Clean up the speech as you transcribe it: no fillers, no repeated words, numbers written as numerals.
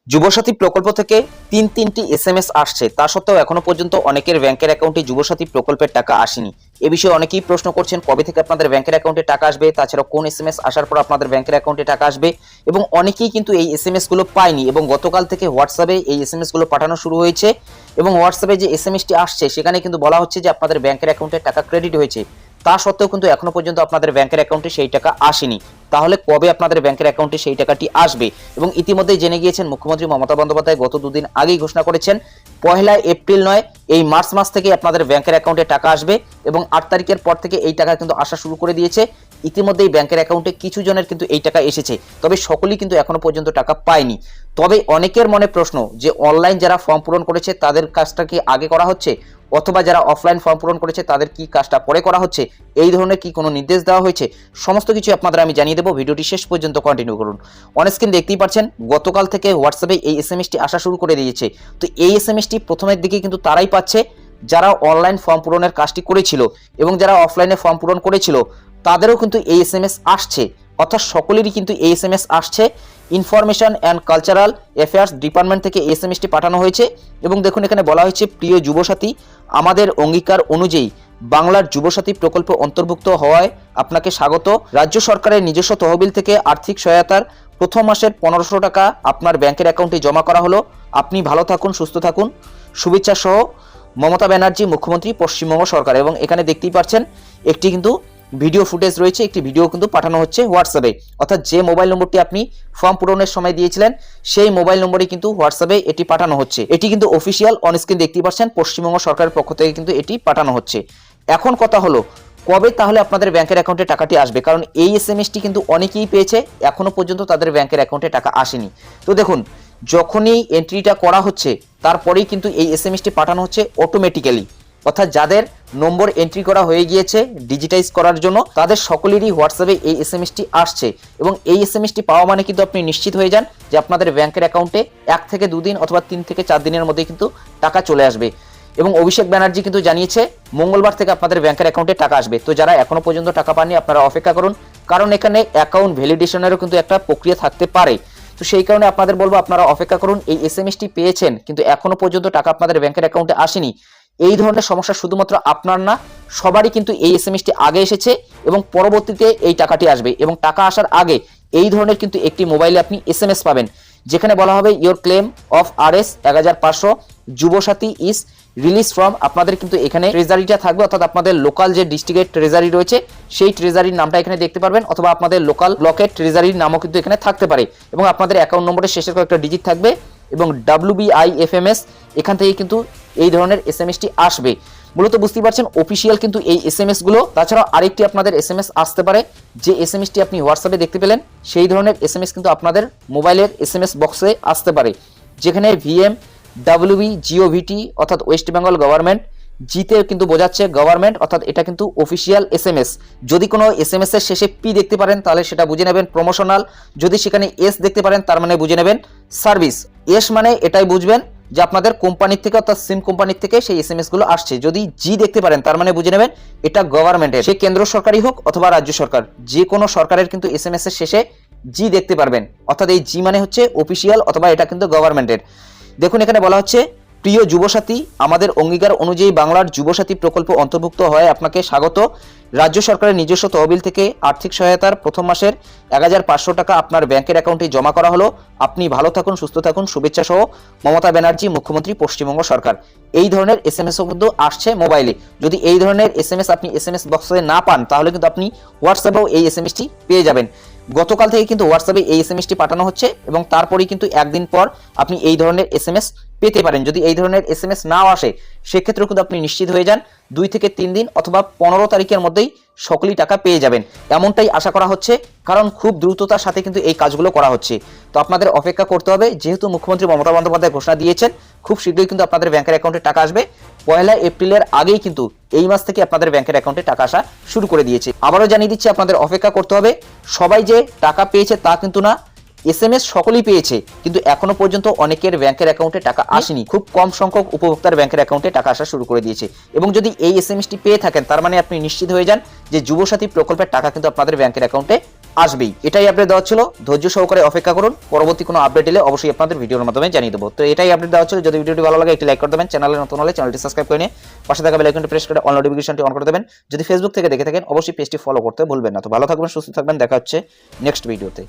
যুবসাথী প্রকল্প থেকে তিনটি এসএমএস আসছে, তা সত্ত্বেও এখনো পর্যন্ত অনেকের ব্যাংকের অ্যাকাউন্টে যুবসাথী প্রকল্পের টাকা আসেনি। এ বিষয়ে অনেকেই প্রশ্ন করছেন কবে থেকে আপনাদের ব্যাংকের অ্যাকাউন্টে টাকা আসবে, তাছাড়া কোন এসএমএস আসার পর আপনাদের ব্যাংকের অ্যাকাউন্টে টাকা আসবে, এবং অনেকেই কিন্তু এই এসএমএস গুলো পায়নি এবং গতকাল থেকে হোয়াটসঅ্যাপে এই এসএমএস গুলো পাঠানো শুরু হয়েছে এবং হোয়াটসঅ্যাপে যে এসএমএসটি আসছে সেখানে কিন্তু বলা হচ্ছে যে আপনাদের ব্যাংকের অ্যাকাউন্টে টাকা ক্রেডিট হয়েছে। তা সত্ত্বেও কিন্তু এখনো পর্যন্ত আপনাদের ব্যাংকের অ্যাকাউন্টে সেই টাকা আসেনি। তাহলে কবে আপনাদের ব্যাংকের অ্যাকাউন্টে সেই টাকাটি আসবে? এবং ইতিমধ্যেই জেনে গিয়েছেন মুখ্যমন্ত্রী মমতা বন্দ্যোপাধ্যায় গত দুদিন আগেই ঘোষণা করেছেন 1 এপ্রিল নয়, এই মার্চ মাস থেকে আপনাদের ব্যাংকের অ্যাকাউন্টে টাকা আসবে এবং 8 তারিখের পর থেকে এই টাকা কিন্তু আসা শুরু করে দিয়েছে। ইতিমধ্যেই ব্যাংকের অ্যাকাউন্টে কিছু জনের কিন্তু এই টাকা এসেছে, তবে সকলেই কিন্তু এখনো পর্যন্ত টাকা পায়নি। তবে অনেকের মনে প্রশ্ন যে অনলাইন যারা ফর্ম পূরণ করেছে তাদের কাজটা কি আগে করা হচ্ছে, অথবা যারা অফলাইন ফর্ম পূরণ করেছে তাদের কি কাজটা পরে করা হচ্ছে, এই ধরনের কি কোনো নির্দেশ দেওয়া হয়েছে? সমস্ত কিছু আপনাদের আমি জানিয়ে দেবো, ভিডিওটি শেষ পর্যন্ত কন্টিনিউ করুন। অন স্ক্রিন দেখতেই পাচ্ছেন গতকাল থেকে হোয়াটসঅ্যাপে এই এসএমএসটি আসা শুরু করে দিয়েছে। তো এই এসএমএসটি প্রথমের দিকে কিন্তু তারাই পাচ্ছে যারা অনলাইন ফর্ম পূরণের কাজটি করেছিল, এবং যারা অফলাইনে ফর্ম পূরণ করেছিল তাদেরও কিন্তু এই এসএমএস আসছে, অর্থাৎ সকলেরই কিন্তু এই এসএমএস আসছে। Information and cultural affairs department থেকে এসএমএসটি পাঠানো হয়েছে এবং দেখুন এখানে বলা হয়েছে, প্রিয় যুবসাথী, আমাদের অঙ্গীকার অনুযায়ী বাংলার যুবসাথী প্রকল্প অন্তর্ভুক্ত হওয়ায় আপনাকে স্বাগত। রাজ্য সরকারের নিজস্ব তহবিল থেকে আর্থিক সহায়তার প্রথম মাসের 1500 টাকা আপনার ব্যাংকের অ্যাকাউন্টে জমা করা হলো। আপনি ভালো থাকুন, সুস্থ থাকুন, শুভেচ্ছা সহ মমতা ব্যানার্জি, মুখ্যমন্ত্রী, পশ্চিমবঙ্গ সরকার। এবং এখানে দেখতেই পাচ্ছেন একটি কিন্তু ভিডিও ফুটেজ রয়েছে, একটি ভিডিও কিন্তু পাঠানো হচ্ছে হোয়াটসঅ্যাপে, অর্থাৎ যে মোবাইল নম্বরটি আপনি ফর্ম পূরণের সময় দিয়েছিলেন সেই মোবাইল নম্বরে কিন্তু হোয়াটসঅ্যাপে এটি পাঠানো হচ্ছে। এটি কিন্তু অফিসিয়াল, অন স্ক্রিন দেখতেই পাচ্ছেন পশ্চিমবঙ্গ সরকারের পক্ষ থেকে কিন্তু এটি পাঠানো হচ্ছে। এখন কথা হলো কবে তাহলে আপনাদের ব্যাংকের অ্যাকাউন্টে টাকাটি আসবে, কারণ এই এসএমএসটি কিন্তু অনেকেই পেয়েছে, এখনো পর্যন্ত তাদের ব্যাংকের অ্যাকাউন্টে টাকা আসেনি। তো দেখুন, যখনই এন্ট্রিটা করা হচ্ছে তারপরেই কিন্তু এই এসএমএসটি পাঠানো হচ্ছে অটোমেটিক্যালি, অর্থাৎ যাদের নম্বর এন্ট্রি করা হয়ে গিয়েছে ডিজিটাইজ করার জন্য তাদের সকলেরই হোয়াটসঅ্যাপে এই এসএমএসটি আসছে। এবং এই এসএমএসটি পাওয়া মানে কিন্তু আপনি নিশ্চিত হয়ে যান যে আপনাদের ব্যাংকের অ্যাকাউন্টে 1 থেকে 2 দিন অথবা 3 থেকে 4 দিনের মধ্যে কিন্তু টাকা চলে আসবে। এবং অভিষেক ব্যানার্জি কিন্তু জানিয়েছে মঙ্গলবার থেকে আপনাদের ব্যাংকের অ্যাকাউন্টে টাকা আসবে। তো যারা এখনো পর্যন্ত টাকা পাননি আপনারা অপেক্ষা করুন, কারণ এখানে অ্যাকাউন্ট ভ্যালিডেশনেরও কিন্তু একটা প্রক্রিয়া থাকতে পারে। তো সেই কারণে আপনাদের বলবো আপনারা অপেক্ষা করুন। এই এসএমএসটি পেয়েছেন কিন্তু এখনো পর্যন্ত টাকা আপনাদের ব্যাংকের অ্যাকাউন্টে আসেনি, এই ধরনের সমস্যা শুধুমাত্র আপনার না, সবারই কিন্তু এই এসএমএসটি আগে এসেছে এবং পরবর্তীতে এই টাকাটি আসবে। এবং টাকা আসার আগে এই ধরনের কিন্তু একটি মোবাইলে আপনি এসএমএস পাবেন যেখানে বলা হবে your claim of RS 1500 Yuvasathi is release from. আপনাদের কিন্তু এখানে ট্রেজারিটা থাকবে, অর্থাৎ আপনাদের লোকাল যে ডিস্ট্রিক্টের ট্রেজারি রয়েছে সেই ট্রেজারির নামটা এখানে দেখতে পারবেন, অথবা আপনাদের লোকাল ব্লকের ট্রেজারির নামও কিন্তু এখানে থাকতে পারে। এবং আপনাদের অ্যাকাউন্ট নম্বরের শেষের কয়েকটা ডিজিট থাকবে এবং WBIFMS, এখান থেকে কিন্তু এই ধরনের এসএমএসটি আসবে। মূলত বুঝতেই পারছেন অফিসিয়াল কিন্তু এই এসএমএস গুলো। তাছাড়াও আরেকটি আপনাদের এসএমএস আসতে পারে, যে এসএমএসটি আপনি হোয়াটসঅ্যাপে দেখতে পেলেন সেই ধরনের এসএমএস কিন্তু আপনাদের মোবাইলের এসএমএস বক্সে আসতে পারে, যেখানে VM WB GOVT অর্থাৎ ওয়েস্ট বেঙ্গল গভর্নমেন্ট, জিতে কিন্তু বোঝাচ্ছে গভর্নমেন্ট, অর্থাৎ এটা কিন্তু অফিসিয়াল এসএমএস। যদি কোনো এসএমএস এর শেষে P দেখতে পারেন তাহলে সেটা বুঝে নেবেন প্রমোশনাল, যদি সেখানে S দেখতে পারেন তার মানে বুঝে নেবেন সার্ভিস, S মানে এটাই বুঝবেন যে আপনাদের কোম্পানির থেকে অর্থাৎ সিম কোম্পানির থেকে সেই এসএমএস গুলো আসছে। যদি G দেখতে পারেন তার মানে বুঝে নেবেন এটা গভর্নমেন্টের, সে কেন্দ্র সরকারই হোক অথবা রাজ্য সরকার, যে কোনো সরকারের কিন্তু এসএমএস এর শেষে G দেখতে পারবেন, অর্থাৎ এই G মানে হচ্ছে অফিসিয়াল অথবা এটা কিন্তু গভর্নমেন্টের। দেখুন এখানে বলা হচ্ছে, প্রিয় যুবসাথী, আমাদের অঙ্গীকার অনুযায়ী বাংলার যুবসাথী প্রকল্প অন্তর্ভুক্ত হয় আপনাকে স্বাগত। রাজ্য সরকারের নিজস্ব তহবিল থেকে আর্থিক সহায়তার প্রথম মাসের 1500 টাকা আপনার ব্যাংকের অ্যাকাউন্টে জমা করা হলো। আপনি ভালো থাকুন, সুস্থ থাকুন, শুভেচ্ছা সহ মমতা ব্যানার্জি, মুখ্যমন্ত্রী, পশ্চিমবঙ্গ সরকার। এই ধরনের এসএমএসও কিন্তু আসছে মোবাইলে। যদি এই ধরনের এসএমএস আপনি এসএমএস বক্সে না পান তাহলে কিন্তু আপনি হোয়াটসঅ্যাপেও এই এসএমএসটি পেয়ে যাবেন। গতকাল থেকে কিন্তু হোয়াটসঅ্যাপে এই এসএমএসটি পাঠানো হচ্ছে এবং তারপরেই কিন্তু একদিন পর আপনি এই ধরনের এসএমএস পেতে পারেন। যদি এই ধরনের এসএমএস নাও আসে সেক্ষেত্রেও কিন্তু আপনি নিশ্চিত হয়ে যান 2 থেকে 3 দিন অথবা 15 তারিখের মধ্যেই সকলেই টাকা পেয়ে যাবেন, এমনটাই আশা করা হচ্ছে, কারণ খুব দ্রুততার সাথে কিন্তু এই কাজগুলো করা হচ্ছে। তো আপনাদের অপেক্ষা করতে হবে, যেহেতু মুখ্যমন্ত্রী মমতা বন্দ্যোপাধ্যায় ঘোষণা দিয়েছেন খুব শীঘ্রই কিন্তু আপনাদের ব্যাংকের অ্যাকাউন্টে টাকা আসবে। 1 এপ্রিলের আগেই কিন্তু এই মাস থেকে আপনাদের ব্যাংকের অ্যাকাউন্টে টাকা আসা শুরু করে দিয়েছে। আবারও জানিয়ে দিচ্ছি আপনাদের অপেক্ষা করতে হবে। সবাই যে টাকা পেয়েছে তা কিন্তু না, এসএমএস সকলেই পেয়েছে, কিন্তু এখনো পর্যন্ত অনেকের ব্যাংকের অ্যাকাউন্টে টাকা আসেনি। খুব কম সংখ্যক উপভোক্তার ব্যাংকের অ্যাকাউন্টে টাকা আসা শুরু করে দিয়েছে। এবং যদি এই এসএমএসটি পেয়ে থাকেন তার মানে আপনি নিশ্চিত হয়ে যান যে যুবসাথী প্রকল্পের টাকা কিন্তু আপনাদের ব্যাংকের অ্যাকাউন্টে আসবেই। এটাই আপডেট দেওয়া ছিল, ধৈর্য সহকারে অপেক্ষা করুন। পরবর্তী কোনো আপডেট এলে অবশ্যই আপনাদের ভিডিওর মাধ্যমে জানিয়ে দেবো। তো এটাই আপডেট দেওয়া ছিল। যদি ভিডিওটি ভালো লাগে একটি লাইক করে দেবেন, চ্যানেলে নতুন হলে চ্যানেলটি সাবস্ক্রাইব করে নিয়ে পাশে থাকা বেল আইকনটি প্রেস করে অল নোটিফিকেশনটি অন করে দেবেন। যদি ফেসবুক থেকে দেখে থাকেন অবশ্যই পেজটি ফলো করতে ভুলবেন না। তো ভালো থাকবেন, সুস্থ থাকবেন, দেখা হচ্ছে নেক্সট ভিডিওতে।